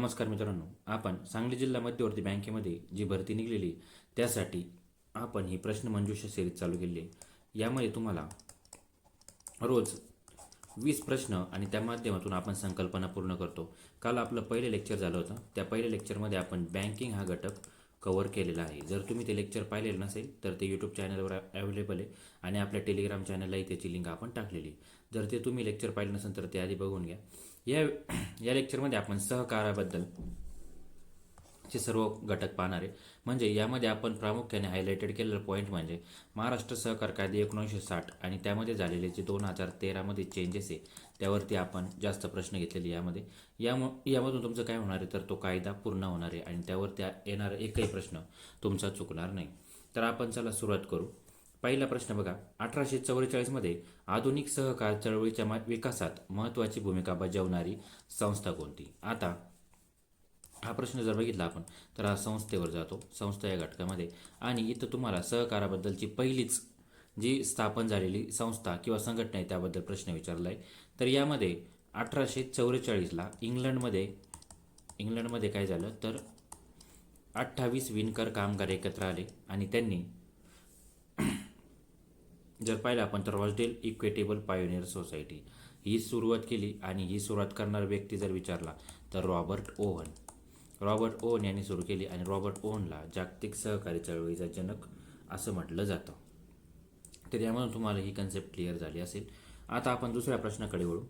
नमस्कार मित्रांनो, आपण सांगली जिल्हा मध्यवर्ती बँकेमध्ये जी भरती निघलेली त्यासाठी आपण ही प्रश्नमंजुषा सिरीज चालू केली आहे. यामध्ये तुम्हाला रोज 20 प्रश्न आणि त्या माध्यमातून आपण संकल्पना पूर्ण करतो. काल आपलं पहिलं लेक्चर झालं होतं. त्या पहिल्या लेक्चरमध्ये आपण बँकिंग हा घटक कव्हर केलेला आहे. जर तुम्ही ते लेक्चर पाहिलेलं नसेल तर ते यूट्यूब चॅनलवर अवेलेबल आहे आणि आपल्या टेलिग्राम चॅनललाही त्याची लिंक आपण टाकलेली आहे. जर ते तुम्ही लेक्चर पाहिलं नसेल तर ते आधी बघून घ्या. या लेक्चरमध्ये आपण सहकाराबद्दल चे सर्व घटक पाहणार आहे. म्हणजे यामध्ये आपण प्रामुख्याने हायलाइटेड केलेलं पॉईंट म्हणजे महाराष्ट्र सहकार कायदे 1960 आणि त्यामध्ये झालेले जे 2013मध्ये चेंजेस आहे त्यावरती आपण जास्त प्रश्न घेतलेले यामधून तुमचं काय होणार आहे तर तो कायदा पूर्ण होणार आहे आणि त्यावरती येणारा एकही प्रश्न तुमचा चुकणार नाही. तर आपण चला सुरुवात करू. पहिला प्रश्न बघा, 1844मध्ये आधुनिक सहकार चळवळीच्या विकासात महत्त्वाची भूमिका बजावणारी संस्था कोणती? आता हा प्रश्न जर बघितला आपण तर हा संस्थेवर जातो, संस्था या घटकामध्ये. आणि इथं तुम्हाला सहकाराबद्दलची पहिलीच जी स्थापन झालेली संस्था किंवा संघटना आहे त्याबद्दल प्रश्न विचारला आहे. तर यामध्ये 1844ला इंग्लंडमध्ये काय झालं तर 28 विणकर कामगार एकत्र आले आणि त्यांनी जर पाहिलं आपण तर रॉसडेल इक्विटेबल पायोनियर सोसायटी ही सुरुवात केली. आणि ही सुरुवात करणारा व्यक्ती जर विचारला तर रॉबर्ट ओवन यांनी सुरू केली आणि रॉबर्ट ओवनला जागतिक सहकारी चळवळीचा जनक असं म्हटलं जातं. तर यामधून तुम्हाला ही कन्सेप्ट क्लिअर झाली असेल. आता आपण दुसऱ्या प्रश्नाकडे वळू.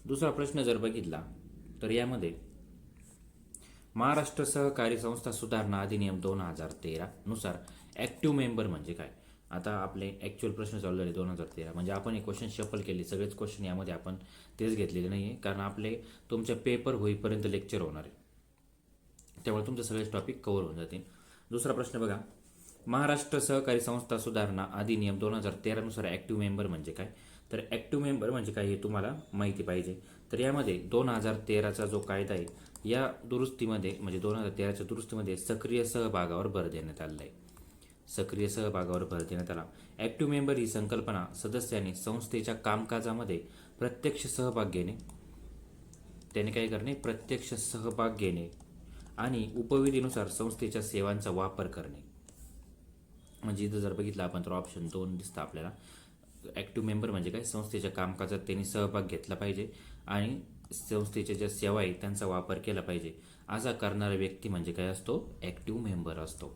दुसरा प्रश्न जर बघितला तर यामध्ये महाराष्ट्र सहकारी संस्था सुधारणा अधिनियम 2013 नुसार ॲक्टिव्ह मेंबर म्हणजे काय? आता आपले ॲक्च्युअल प्रश्न चालू झाले 2013 म्हणजे आपण हे क्वेश्चन शफल केले. सगळेच क्वेश्चन यामध्ये आपण तेच घेतलेले नाही आहे कारण आपले तुमच्या पेपर होईपर्यंत लेक्चर होणार आहे, त्यामुळे तुमचे सगळेच टॉपिक कव्हर होऊन जातील. दुसरा प्रश्न बघा, महाराष्ट्र सहकारी संस्था सुधारणा अधिनियम 2013 नुसार ॲक्टिव्ह मेंबर म्हणजे काय? तर ॲक्टिव्ह मेंबर म्हणजे काय हे तुम्हाला माहिती पाहिजे. तर यामध्ये 2013चा जो कायदा आहे या दुरुस्तीमध्ये म्हणजे 2013च्या दुरुस्तीमध्ये सक्रिय सहभागावर भर देण्यात आलेला आहे. सक्रिय सहभागावर भर देण्यात आला. ॲक्टिव्ह मेंबर ही संकल्पना सदस्यांनी संस्थेच्या कामकाजामध्ये प्रत्यक्ष सहभाग घेणे, त्याने काय करणे प्रत्यक्ष सहभाग घेणे आणि उपविधीनुसार संस्थेच्या सेवांचा वापर करणे. म्हणजे इथं जर बघितलं आपण तर ऑप्शन 2 दिसतं आपल्याला. ॲक्टिव्ह मेंबर म्हणजे काय? संस्थेच्या कामकाजात त्यांनी सहभाग घेतला पाहिजे आणि संस्थेच्या ज्या सेवा आहेत त्यांचा वापर केला पाहिजे असा करणारा व्यक्ती म्हणजे काय असतो? ॲक्टिव्ह मेंबर असतो.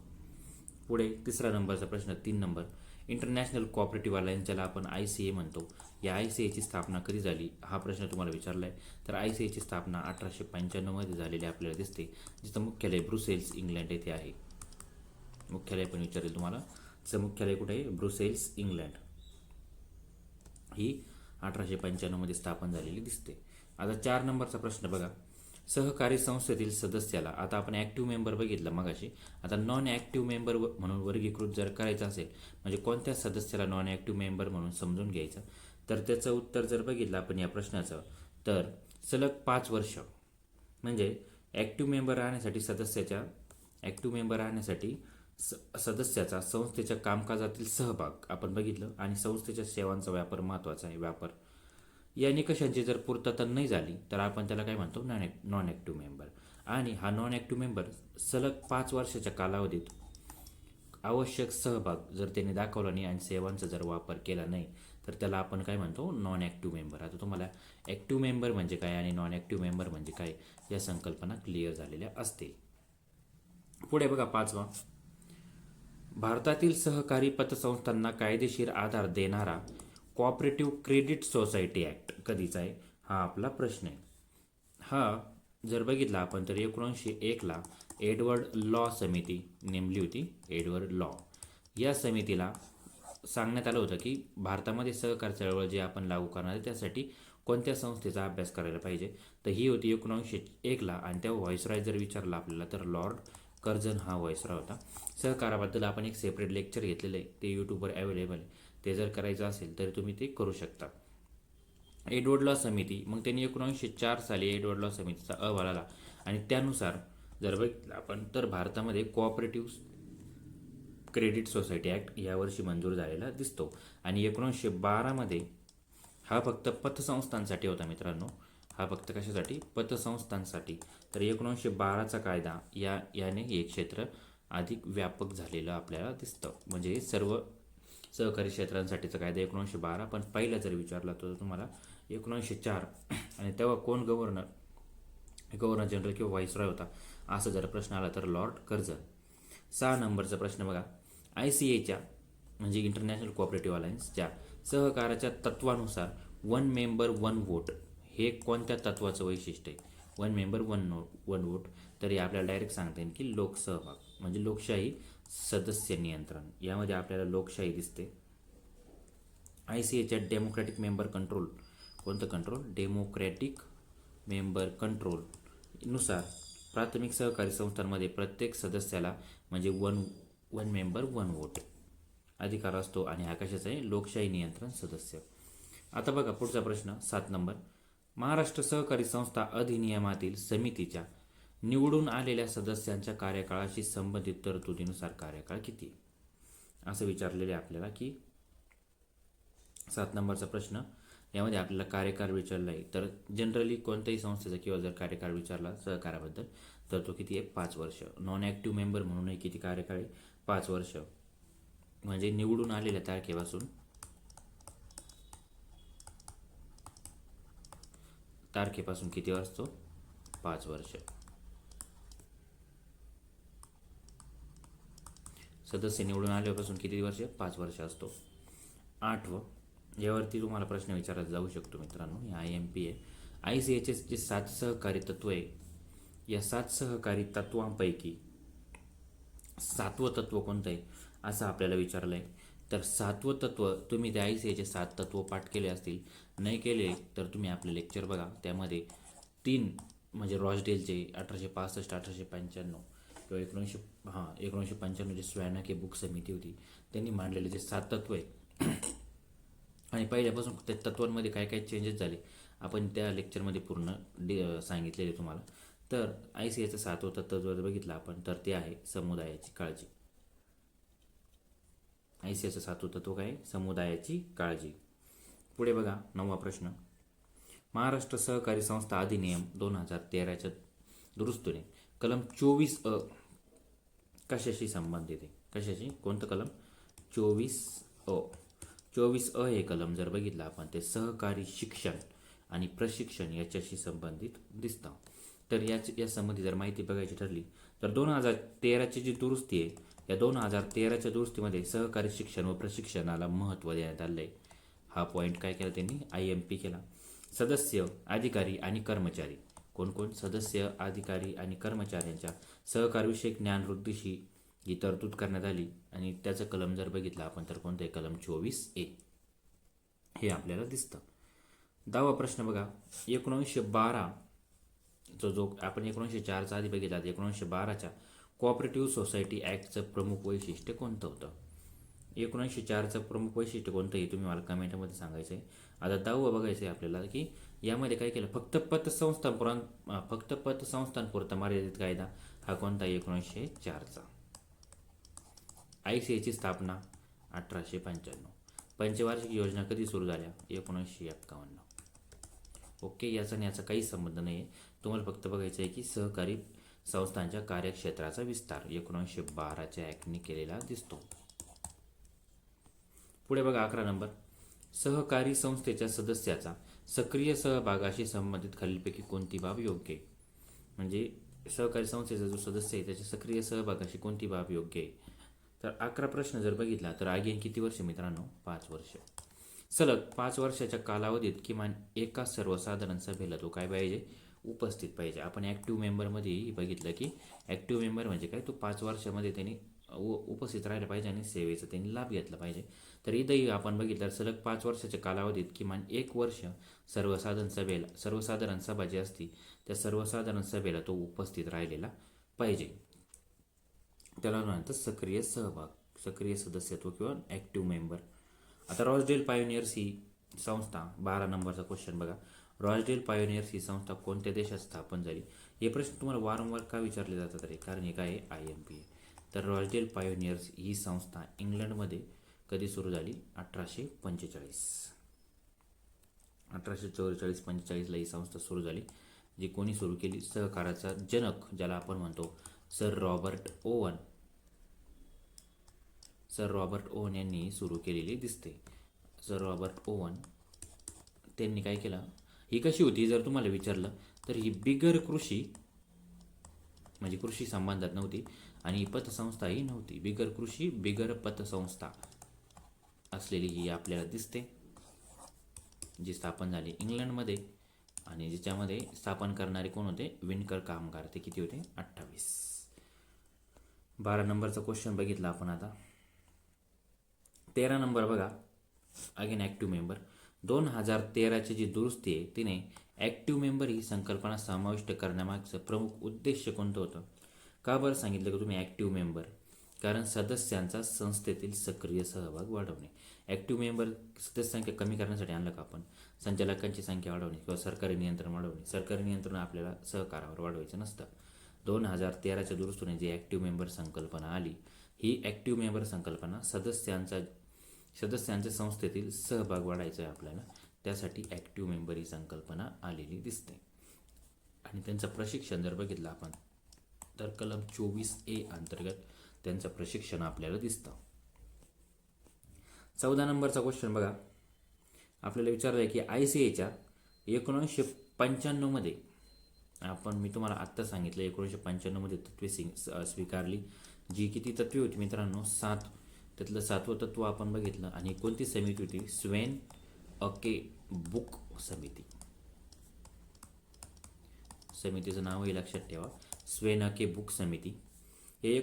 पुढे तिसरा नंबरचा प्रश्न 3 नंबर, इंटरनॅशनल कोऑपरेटिव्ह अलायन्स ज्याला आपण ICA म्हणतो, या ICAची स्थापना कधी झाली हा प्रश्न तुम्हाला विचारला आहे. तर ICAची स्थापना 1895मध्ये झालेली आपल्याला दिसते, जिचं मुख्यालय ब्रुसेल्स इंग्लंड येथे आहे. मुख्यालय पण विचारेल तुम्हाला, तिचं मुख्यालय कुठे आहे? Brussels England. ही 1895मध्ये स्थापन झालेली दिसते. आता 4 नंबरचा प्रश्न बघा, सहकारी संस्थेतील सदस्याला, आता आपण ॲक्टिव्ह मेंबर बघितलं मगाशी, आता नॉन ॲक्टिव्ह मेंबर म्हणून वर्गीकृत जर करायचं असेल म्हणजे कोणत्या सदस्याला नॉन ॲक्टिव्ह मेंबर म्हणून समजून घ्यायचं तर त्याचं उत्तर जर बघितलं आपण या प्रश्नाचं तर सलग 5 वर्ष म्हणजे ॲक्टिव्ह मेंबर राहण्यासाठी सदस्याचा संस्थेच्या कामकाजातील सहभाग आपण बघितलं आणि संस्थेच्या सेवांचा व्यापार महत्त्वाचा आहे. व्यापार या निकषांची जर पूर्तता नाही झाली तर आपण त्याला काय म्हणतो? Non active member. आणि हा नॉन ॲक्टिव्ह मेंबर सलग 5 वर्षाच्या कालावधीत आवश्यक सहभाग जर त्याने दाखवला नाही आणि सेवांचा जर वापर केला नाही तर त्याला आपण काय म्हणतो? Non active member. आता तुम्हाला ॲक्टिव्ह मेंबर म्हणजे काय आणि नॉन ॲक्टिव्ह मेंबर म्हणजे काय या संकल्पना क्लिअर झालेल्या असतील. पुढे बघा 5वा, भारतातील सहकारी पतसंस्थांना कायदेशीर आधार देणारा कोऑपरेटिव्ह क्रेडिट सोसायटी ॲक्ट कधीचा आहे हा आपला प्रश्न आहे. हा जर बघितला आपण तर 1901ला एडवर्ड लॉ समिती नेमली होती. एडवर्ड लॉ या समितीला सांगण्यात आलं होतं की भारतामध्ये सहकार चळवळ जे आपण लागू करणार आहे त्यासाठी कोणत्या संस्थेचा अभ्यास करायला पाहिजे. तर ही होती 1901ला आणि तेव्हा व्हाईसरॉय जर विचारला आपल्याला तर लॉर्ड कर्झन हा व्हाईसरॉय होता. सहकाराबद्दल आपण एक सेपरेट लेक्चर घेतलेलं आहे, ते यूट्यूबवर अवेलेबल आहे. ते जर करायचं असेल तर तुम्ही ते करू शकता. एडवर्ड लॉ समिती मग त्यांनी 1904 साली एडवर्ड लॉ समितीचा अहवाल आला आणि त्यानुसार जर बघितलं आपण तर भारतामध्ये कोऑपरेटिव्ह क्रेडिट सोसायटी ॲक्ट यावर्षी मंजूर झालेला दिसतो. आणि 1912मध्ये हा फक्त पतसंस्थांसाठी होता मित्रांनो. हा फक्त कशासाठी? पतसंस्थांसाठी. तर 1912चा कायदा याने हे क्षेत्र अधिक व्यापक झालेलं आपल्याला दिसतं. म्हणजे सर्व सहकारी क्षेत्रांसाठीचा कायदा 1912, पण पहिला जर विचारला तर तुम्हाला 1904. आणि तेव्हा कोण गव्हर्नर जनरल किंवा व्हाईसरॉय होता असं जर प्रश्न आला तर लॉर्ड कर्झन. 6 नंबरचा प्रश्न बघा. ICAच्या म्हणजे इंटरनॅशनल कोऑपरेटिव्ह अलायन्सच्या सहकाराच्या तत्वानुसार 1 मेंबर 1 वोट हे कोणत्या तत्वाचं वैशिष्ट्य आहे? 1 मेंबर 1 वोट. तर हे आपल्याला डायरेक्ट सांगता येईल की लोकसहभाग म्हणजे लोकशाही सदस्य नियंत्रण. यामध्ये आपल्याला लोकशाही दिसते. ICAच्या डेमोक्रॅटिक मेंबर कंट्रोल, कोणतं कंट्रोल? डेमोक्रॅटिक मेंबर कंट्रोल नुसार प्राथमिक सहकारी संस्थांमध्ये प्रत्येक सदस्याला म्हणजे वन मेंबर 1 वोट अधिकार असतो आणि हा कशाचा आहे? लोकशाही नियंत्रण सदस्य. आता बघा पुढचा प्रश्न 7 नंबर. महाराष्ट्र सहकारी संस्था अधिनियमातील समितीच्या निवडून आलेल्या सदस्यांच्या कार्यकाळाशी संबंधित तरतुदीनुसार कार्यकाळ किती? असं विचारलेले आपल्याला की 7 नंबरचा प्रश्न. यामध्ये आपल्याला कार्यकाळ विचारला आहे. तर जनरली कोणत्याही संस्थेचा किंवा जर कार्यकाळ विचारला सहकाराबद्दल तर तो किती आहे? 5 वर्ष. नॉन ॲक्टिव्ह मेंबर म्हणूनही किती कार्यकाळ आहे? 5 वर्ष. म्हणजे निवडून आलेल्या तारखेपासून किती असतो? 5 वर्ष. सदस्य निवडून आल्यापासून किती वर्ष? 5 वर्ष असतो. 8वं, यावरती तुम्हाला प्रश्न विचारला जाऊ शकतो मित्रांनो. हे IMP आहे. ICAचे जे 7 सहकारी तत्व आहे, या 7 सहकारी तत्वांपैकी 7वं तत्व कोणतं आहे असं आपल्याला विचारलं आहे. तर 7वं तत्व तुम्ही त्या ICAचे 7 तत्व पाठ केले असतील. नाही केले तर तुम्ही आपलं लेक्चर बघा. त्यामध्ये 3 म्हणजे रॉसडेलचे 1865, 1895 किंवा 1995 जे स्वॅनके बुक समिती होती त्यांनी मांडलेले जे 7 तत्व आहे आणि पहिल्यापासून त्या तत्वांमध्ये काय काय चेंजेस झाले आपण त्या लेक्चरमध्ये पूर्ण सांगितलेले तुम्हाला. तर ICAचं 7वं तत्व जर बघितलं आपण तर ते आहे समुदायाची काळजी. ICAचं 7वं तत्व काय? समुदायाची काळजी. पुढे बघा 9वा प्रश्न. महाराष्ट्र सहकारी संस्था अधिनियम 2013च्या दुरुस्तीने कलम 24A कशाशी संबंधित आहे? कशाशी? कोणतं कलम? 24A. 24A हे कलम जर बघितलं आपण ते सहकारी शिक्षण आणि प्रशिक्षण याच्याशी संबंधित दिसतं. तर या संबंधी जर माहिती बघायची ठरली तर 2013ची जी दुरुस्ती आहे, या 2013च्या दुरुस्तीमध्ये सहकारी शिक्षण व प्रशिक्षणाला महत्त्व देण्यात आलं आहे. हा पॉईंट काय केला त्यांनी? IMP केला. सदस्य, अधिकारी आणि कर्मचारी, कोण सदस्य, अधिकारी आणि कर्मचाऱ्यांच्या सहकारविषयक ज्ञानवृद्धीशी ही तरतूद करण्यात आली. आणि त्याचं कलम जर बघितलं आपण तर कोणतं आहे? कलम 24A हे आपल्याला दिसतं. 10वा प्रश्न बघा. 1912 जो आपण 1904चा आधी बघितला, 1912च्या कोऑपरेटिव्ह सोसायटी ॲक्टचं प्रमुख वैशिष्ट्य कोणतं होतं? 1904चं प्रमुख वैशिष्ट्य कोणतं आहे तुम्ही मला कमेंटमध्ये सांगायचं आहे. आता 10वं बघायचं आहे आपल्याला की यामध्ये काय केलं? फक्त पतसंस्थांपुरता मर्यादित कायदा हा कोणता? 1904चा. ICAची स्थापना 1895. पंचवार्षिक योजना कधी सुरू झाल्या? 1951. ओके, याचा आणि याचा काही संबंध नाही आहे. तुम्हाला फक्त बघायचं आहे की सहकारी संस्थांच्या कार्यक्षेत्राचा विस्तार 1912च्या ॲक्टने केलेला दिसतो. पुढे बघा 11 नंबर. सहकारी संस्थेच्या सदस्याचा सक्रिय सहभागाशी संबंधित खालीलपैकी कोणती बाब योग्य आहे? म्हणजे सहकारी संस्थेचा जो सदस्य आहे त्याच्या सक्रिय सहभागाशी कोणती बाब योग्य आहे? तर 11 प्रश्न जर बघितला तर अगेन किती वर्ष मित्रांनो? 5 वर्ष. सलग 5 वर्षाच्या कालावधीत किमान एका सर्वसाधारण सभेला तो काय पाहिजे? उपस्थित पाहिजे. आपण ॲक्टिव्ह मेंबरमध्येही बघितलं की ॲक्टिव्ह मेंबर म्हणजे काय? तो 5 वर्षामध्ये त्यांनी उपस्थित राहिलं पाहिजे आणि सेवेचा त्यांनी लाभ घेतला पाहिजे. तर इथंही आपण बघितलं सलग 5 वर्षाच्या कालावधीत किमान 1 वर्ष सर्वसाधारण सभा जी असती त्या सर्वसाधारण सभेला तो उपस्थित राहिलेला पाहिजे. त्याला म्हणतात सक्रिय सहभाग, सक्रिय सदस्यत्व किंवा ॲक्टिव्ह मेंबर. आता रॉसडेल पायोनियर्स ही संस्था 12 नंबरचा क्वेश्चन बघा. रॉसडेल पायोनियर्स ही संस्था कोणत्या देशात स्थापन झाली? हे प्रश्न तुम्हाला वारंवार का विचारले जातात रे? कारण हे काय आहे? IMP आहे. तर रॉसडेल पायोनियर्स ही संस्था इंग्लंडमध्ये कधी सुरू झाली? 1845. 1844-45ला ही संस्था सुरू झाली, जी कोणी सुरू केली? सहकाराचा जनक ज्याला आपण म्हणतो सर रॉबर्ट ओवन यांनी सुरू केलेली दिसते. सर रॉबर्ट ओवन त्यांनी काय केलं? ही कशी होती जर तुम्हाला विचारलं तर ही बिगर कृषी म्हणजे कृषी संबंधात नव्हती आणि ही पतसंस्था ही नव्हती. बिगर कृषी बिगर पतसंस्था असलेली ही आपल्याला दिसते, जी स्थापन झाली इंग्लंडमध्ये आणि ज्याच्यामध्ये स्थापन करणारे कोण होते? विणकर कामगार. ते किती होते? 28. 12 नंबरचा क्वेश्चन बघितला आपण आता. 13 नंबर बघा, अगेन ॲक्टिव्ह मेंबर. 2013ची जी दुरुस्ती आहे तिने ॲक्टिव्ह मेंबर ही संकल्पना समाविष्ट करण्यामागचं प्रमुख उद्देश कोणतं होतं? का बरं सांगितलं की तुम्ही ॲक्टिव्ह मेंबर? कारण सदस्यांचा संस्थेतील सक्रिय सहभाग वाढवणे. ॲक्टिव्ह मेंबर सदस्य संख्या कमी करण्यासाठी आणलं का आपण? संचालकांची संख्या वाढवणे किंवा सरकारी नियंत्रण वाढवणे. सरकारी नियंत्रण आपल्याला सहकारावर वाढवायचं नसतं. 2013च्या दुरुस्तीने जी ॲक्टिव्ह मेंबर संकल्पना आली, ही ॲक्टिव्ह मेंबर संकल्पना सदस्यांच्या संस्थेतील सहभाग वाढायचा आहे आपल्याला, त्यासाठी ॲक्टिव्ह मेंबर ही संकल्पना आलेली दिसते. आणि त्यांचं प्रशिक्षण जर बघितलं आपण तर कलम 24A अंतर्गत त्यांचं प्रशिक्षण आपल्याला दिसतं. 14 नंबरचा क्वेश्चन बघा, आपल्याला विचारलं आहे की ICAच्या 1995मध्ये मी तुम्हाला आत्ता सांगितलं 1995मध्ये तत्त्वे स्वीकारली, जी किती तत्त्वे होती मित्रांनो? 7. त्यातलं 7वं तत्त्व आपण बघितलं. आणि कोणती समिती होती? स्वेन अके बुक समिती. समितीचं नावही लक्षात ठेवा, स्वेन अके बुक समिती. हे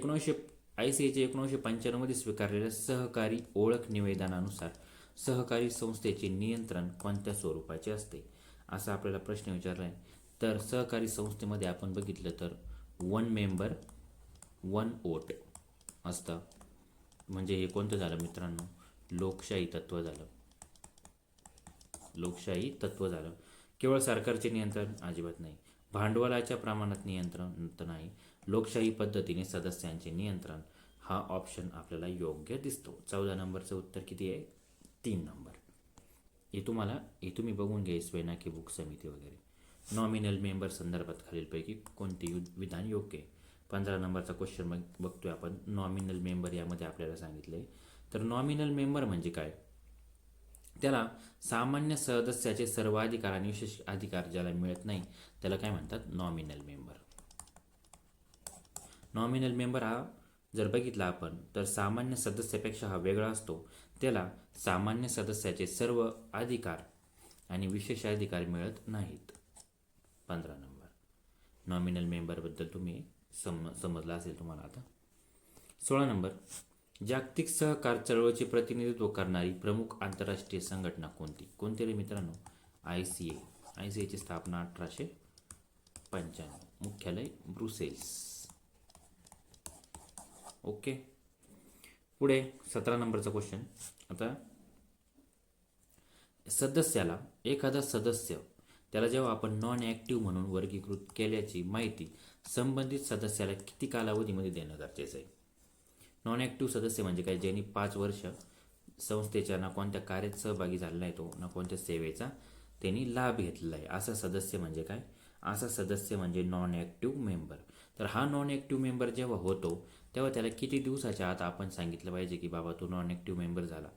ICAच्या 1995मध्ये स्वीकारलेल्या सहकारी ओळख निवेदनानुसार सहकारी संस्थेचे नियंत्रण कोणत्या स्वरूपाचे असते? असा आपल्याला प्रश्न विचारला आहे. तर सहकारी संस्थेमध्ये आपण बघितलं तर 1 मेंबर 1 वोट असतं. म्हणजे हे कोणतं झालं मित्रांनो? लोकशाही तत्त्व झालं. लोकशाही तत्त्व झालं. केवळ सरकारचे नियंत्रण अजिबात नाही. भांडवलाच्या प्रमाणात नियंत्रण नाही. लोकशाही पद्धतीने सदस्यांचे नियंत्रण. हा ऑप्शन आपल्याला योग्य दिसतो. 14 नंबरचं उत्तर किती आहे? 3 नंबर. हे तुम्ही बघून घ्या, स्वेन अके बुक समिती वगैरे. नॉमिनल मेंबर संदर्भात खालीलपैकी कोणते विधान योग्य आहे? 15 नंबरचा क्वेश्चन बघतोय आपण. नॉमिनल मेंबर यामध्ये आपल्याला सांगितलंय. तर नॉमिनल मेंबर म्हणजे काय? त्याला सामान्य सदस्याचे सर्व अधिकार आणि विशेष अधिकार ज्याला मिळत नाही त्याला काय म्हणतात? Nominal member. नॉमिनल मेंबर हा जर बघितला आपण तर सामान्य सदस्यापेक्षा हा वेगळा असतो. त्याला सामान्य सदस्याचे सर्व अधिकार आणि विशेष अधिकार मिळत नाहीत. 15 नंबर. नॉमिनल मेंबरबद्दल तुम्ही समजला असेल तुम्हाला आता. 16 नंबर, जागतिक सहकार चळवळीचे प्रतिनिधित्व करणारी प्रमुख आंतरराष्ट्रीय संघटना कोणती? कोणती रे मित्रांनो? ICA. ICAची स्थापना 1895. मुख्यालय ब्रुसेल्स. ओके. पुढे 17 नंबरचा क्वेश्चन. आता एखादा सदस्य त्याला जेव्हा आपण नॉन ॲक्टिव्ह म्हणून वर्गीकृत केल्याची माहिती संबंधित सदस्याला किती कालावधीमध्ये देणं गरजेचं आहे? नॉन ॲक्टिव्ह सदस्य म्हणजे काय? ज्यांनी 5 वर्ष संस्थेच्या ना कोणत्या कार्यात सहभागी झालेला नाही, तो ना कोणत्या सेवेचा त्यांनी लाभ घेतलेला आहे, असा सदस्य म्हणजे काय? असा सदस्य म्हणजे नॉन ॲक्टिव्ह मेंबर. तर हा नॉन ॲक्टिव्ह मेंबर जेव्हा होतो तेव्हा त्याला किती दिवसाच्या आत आपण सांगितलं पाहिजे की बाबा तू नॉन ॲक्टिव्ह मेंबर झाला?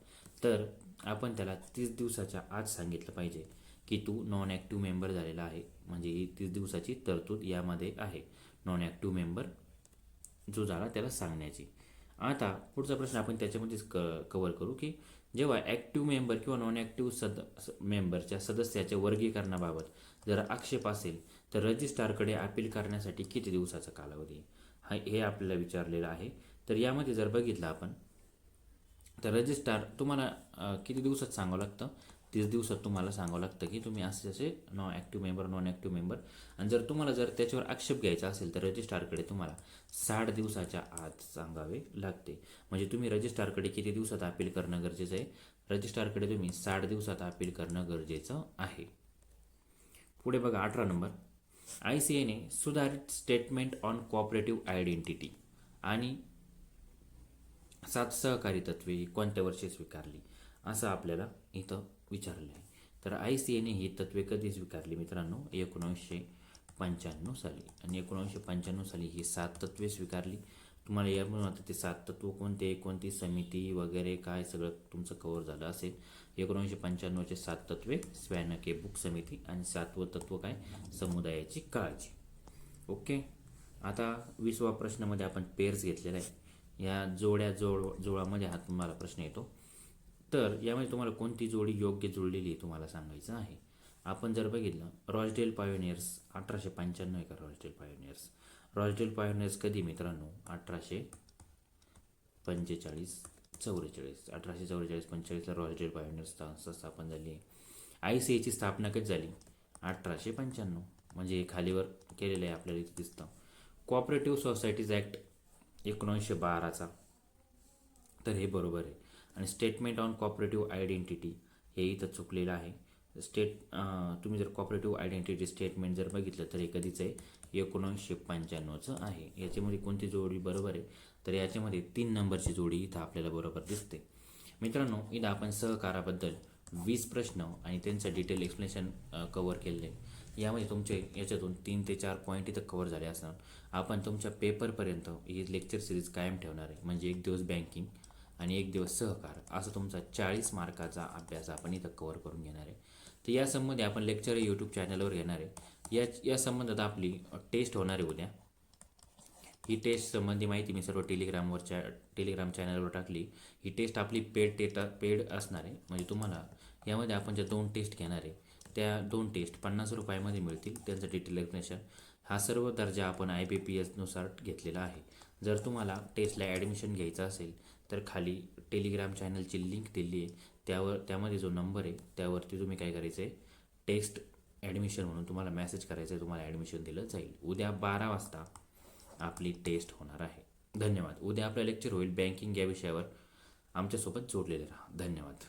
तर आपण त्याला 30 दिवसाच्या आत सांगितलं पाहिजे की तू नॉन ॲक्टिव्ह मेंबर झालेला आहे. म्हणजे ही 30 दिवसाची तरतूद यामध्ये आहे नॉन ॲक्टिव्ह मेंबर जो झाला त्याला सांगण्याची. आता पुढचा प्रश्न आपण त्याच्यामध्येच कव्हर करू की जेव्हा ॲक्टिव्ह मेंबर किंवा नॉन ॲक्टिव्ह मेंबरच्या सदस्याच्या वर्गीकरणाबाबत जर आक्षेप असेल तर रजिस्ट्रारकडे अपील करण्यासाठी किती दिवसाचा कालावधी हे आपल्याला विचारलेलं आहे. तर यामध्ये जर बघितलं आपण तर रजिस्ट्रार तुम्हाला किती दिवसात सांगावं लागतं? 30 दिवसात तुम्हाला सांगावं लागतं की तुम्ही असे नॉन ॲक्टिव्ह मेंबर. आणि जर त्याच्यावर आक्षेप घ्यायचा असेल तर रजिस्ट्रारकडे तुम्हाला 60 दिवसाच्या आत सांगावे लागते. म्हणजे तुम्ही रजिस्ट्रारकडे किती दिवसात अपील करणं गरजेचं आहे? रजिस्ट्रारकडे तुम्ही 60 दिवसात अपील करणं गरजेचं आहे. पुढे बघा 18 नंबर, ICAने सुधारित स्टेटमेंट ऑन कोऑपरेटिव्ह आयडेंटिटी आणि 7 सहकारी तत्त्वे कोणत्या वर्षी स्वीकारली असं आपल्याला इथं विचारलं आहे. तर ICAने ही तत्त्वे कधी स्वीकारली मित्रांनो? 1995 साली. आणि 1995 साली ही 7 तत्त्वे स्वीकारली. तुम्हाला यामधून आता ते 7 तत्व कोणते, कोणती समिती वगैरे काय सगळं तुमचं कव्हर झालं असेल. 1995चे 7 तत्त्वे स्वॅनके बुक समिती आणि 7वं तत्व काय? समुदायाची काळजी. ओके. आता 20वा प्रश्नामध्ये आपण पेअर्स घेतलेला आहे. या जोडामध्ये हा तुम्हाला प्रश्न येतो. तर यामध्ये तुम्हाला कोणती जोडी योग्य जुळलेली आहे तुम्हाला सांगायचं आहे. आपण जर बघितलं रॉचडेल पायोनियर्स 1895 आहे का? रॉचडेल पायोनियर्स कधी मित्रांनो? 1845 44 1844-45ला रॉचडेल पायोनियर्स संस्था स्थापन झाली आहे. ICAची स्थापना कधी झाली? 1895. म्हणजे खालीवर केलेलं आहे आपल्याला इथे दिसतं. कोऑपरेटिव्ह सोसायटीज ॲक्ट 1912चा, तर हे बरोबर आहे. आणि स्टेटमेंट ऑन कोऑपरेटिव्ह आयडेंटिटी हे इथं चुकलेलं आहे. तुम्ही जर कोऑपरेटिव्ह आयडेंटिटी स्टेटमेंट जर बघितलं तर हे कधीच आहे? 1995चं आहे. याच्यामध्ये कोणती जोडी बरोबर आहे? तर याच्यामध्ये 3 नंबरची जोडी इथं आपल्याला बरोबर दिसते. मित्रांनो, इथं आपण सहकाराबद्दल 20 प्रश्न आणि त्यांचं डिटेल एक्सप्लेनेशन कव्हर केलेलं आहे. यामध्ये तुमचे याच्यातून 3 ते 4 पॉईंट इथं कव्हर झाले असणार. आपण तुमच्या पेपरपर्यंत ही लेक्चर सिरीज कायम ठेवणार आहे. म्हणजे एक दिवस बँकिंग आणि एक दिवस सहकार, असं तुमचा 40 मार्काचा अभ्यास आपण इथं कव्हर करून घेणार आहे. तर या संबंधी आपण लेक्चर यूट्यूब चॅनलवर घेणार आहे. या संबंधात आपली टेस्ट होणार आहे उद्या. ही टेस्ट संबंधी माहिती मी सर्व टेलिग्राम चॅनलवर टाकली. ही टेस्ट आपली पेड असणार आहे. म्हणजे तुम्हाला यामध्ये आपण ज्या 2 टेस्ट घेणार आहे त्या 2 टेस्ट 50 रुपयामध्ये मिळतील. त्यांचं डिटेल एक्सप्लेनेशन. हा सर्व दर्जा आपण IBPSनुसार घेतलेला आहे. जर तुम्हाला टेस्टला ॲडमिशन घ्यायचं असेल तर खाली टेलिग्राम चॅनलची लिंक दिली आहे. त्यामध्ये जो नंबर आहे त्यावरती तुम्ही काय करायचं आहे? टेस्ट ॲडमिशन म्हणून तुम्हाला मेसेज करायचं आहे. तुम्हाला ॲडमिशन दिलं जाईल. उद्या 12 वाजता आपली टेस्ट होणार आहे. धन्यवाद. उद्या आपलं लेक्चर होईल बँकिंग या विषयावर. आमच्यासोबत जोडलेले राहा. धन्यवाद.